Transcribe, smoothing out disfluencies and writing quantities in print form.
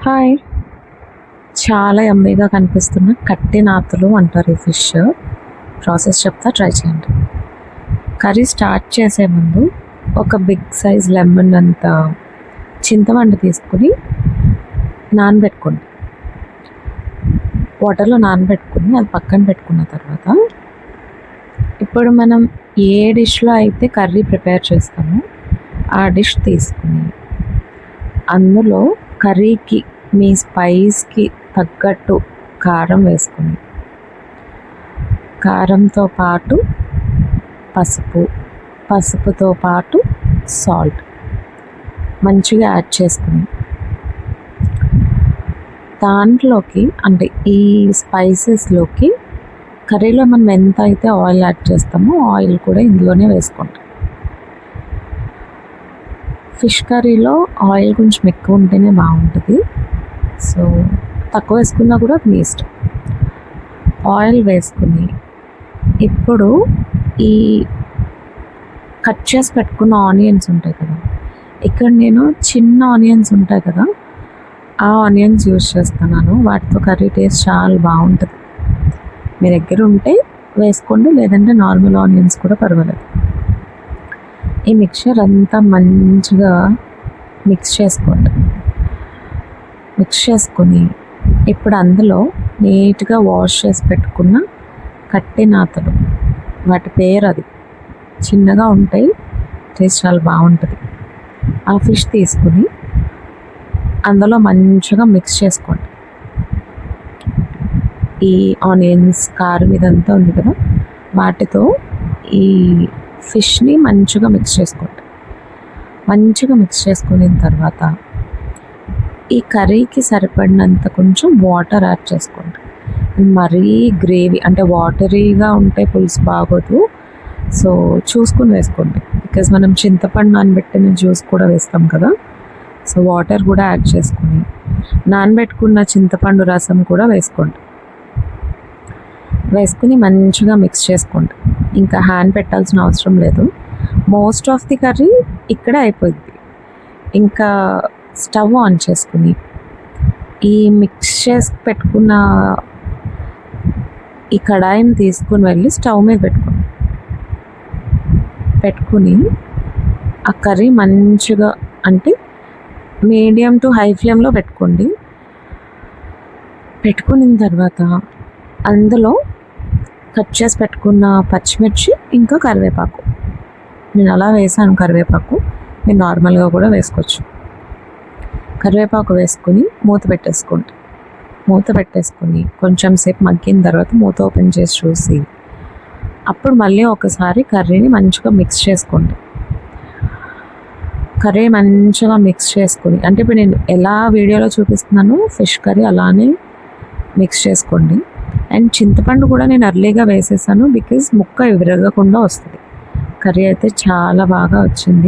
Hi! చాలా యమ్మీగా కనిపిస్తున్న కట్టెనాతులు అంటారు ఈ ఫిష్. ప్రాసెస్ చెప్తా, ట్రై చేయండి. కర్రీ స్టార్ట్ చేసే ముందు ఒక బిగ్ సైజ్ లెమన్ అంత చింతపండు తీసుకుని నానబెట్టుకోండి. వాటర్లో నానబెట్టుకుని అది పక్కన పెట్టుకున్న తర్వాత, ఇప్పుడు మనం ఏ డిష్లో అయితే కర్రీ ప్రిపేర్ చేస్తామో ఆ డిష్ తీసుకుని అందులో కర్రీకి మీ స్పైస్కి తగ్గట్టు కారం వేసుకుని, కారంతో పాటు పసుపుతో పాటు సాల్ట్ మంచిగా యాడ్ చేసుకుని, దాంట్లోకి అంటే ఈ స్పైసెస్లోకి కర్రీలో మనం ఎంత అయితే ఆయిల్ యాడ్ చేస్తామో ఆయిల్ కూడా ఇందులోనే వేసుకుంటాం. ఫిష్ కర్రీలో ఆయిల్ కొంచెం ఎక్కువ ఉంటేనే బాగుంటుంది. సో తక్కువ వేసుకున్నా కూడా మీ ఇష్టం. ఆయిల్ వేసుకుని ఇప్పుడు ఈ కట్ చేసి పెట్టుకున్న ఆనియన్స్ ఉంటాయి కదా, ఇక్కడ నేను చిన్న ఆనియన్స్ ఉంటాయి కదా, ఆ ఆనియన్స్ యూజ్ చేస్తున్నాను. వాటితో కర్రీ టేస్ట్ చాలా బాగుంటుంది. మీ దగ్గర ఉంటే వేసుకోండి, లేదంటే నార్మల్ ఆనియన్స్ కూడా పర్వాలేదు. ఈ మిక్చర్ అంతా మంచిగా మిక్స్ చేసుకొని ఇప్పుడు అందులో నీట్గా వాష్ చేసి పెట్టుకున్న కట్టెనాతలు, వాటి పేరు అది, చిన్నగా ఉంటాయి, టేస్ట్ చాలా బాగుంటుంది. ఆ ఫిష్ తీసుకుని అందులో మంచిగా మిక్స్ చేసుకోండి. ఈ ఆనియన్స్, కారం ఇదంతా ఉంది కదా, వాటితో ఈ ఫిష్ని మంచిగా మిక్స్ చేసుకోండి. మంచిగా మిక్స్ చేసుకున్న తర్వాత ఈ కర్రీకి సరిపడినంత కొంచెం వాటర్ యాడ్ చేసుకోండి. మరీ గ్రేవీ అంటే వాటరీగా ఉంటే పులుసు బాగోదు. సో చూసుకుని వేసుకోండి, బికాజ్ మనం చింతపండు నానబెట్టిన జ్యూస్ కూడా వేస్తాం కదా. సో వాటర్ కూడా యాడ్ చేసుకుని నానబెట్టుకున్న చింతపండు రసం కూడా వేసుకుని మంచిగా మిక్స్ చేసుకోండి. ఇంకా హ్యాండ్ పెట్టాల్సిన అవసరం లేదు. మోస్ట్ ఆఫ్ ది కర్రీ ఇక్కడే అయిపోయింది. ఇంకా స్టవ్ ఆన్ చేసుకుని ఈ మిక్స్ చేసి పెట్టుకున్న ఈ కడాయిని తీసుకుని వెళ్ళి స్టవ్ మీద పెట్టుకుని ఆ కర్రీ మంచిగా అంటే మీడియం టు హై ఫ్లేమ్లో పెట్టుకోండి. పెట్టుకున్న తర్వాత అందులో కట్ చేసి పెట్టుకున్న పచ్చిమిర్చి ఇంకా కరివేపాకు, నేను అలా వేసాను కరివేపాకు, మీరు నార్మల్గా కూడా వేసుకోవచ్చు. కరివేపాకు వేసుకుని మూత పెట్టేసుకుని కొంచెం సేపు మగ్గిన తర్వాత మూత ఓపెన్ చేసి చూసి అప్పుడు మళ్ళీ ఒకసారి కర్రీని మంచిగా మిక్స్ చేసుకోండి. కర్రీ మంచిగా మిక్స్ చేసుకుని, అంటే ఇప్పుడు నేను ఎలా వీడియోలో చూపిస్తున్నానో ఫిష్ కర్రీ అలానే మిక్స్ చేసుకోండి. అండ్ చింతపండు కూడా నేను అర్లీగా వేసేసాను, బికాజ్ ముక్క విరగకుండా వస్తుంది. కర్రీ అయితే చాలా బాగా వచ్చింది.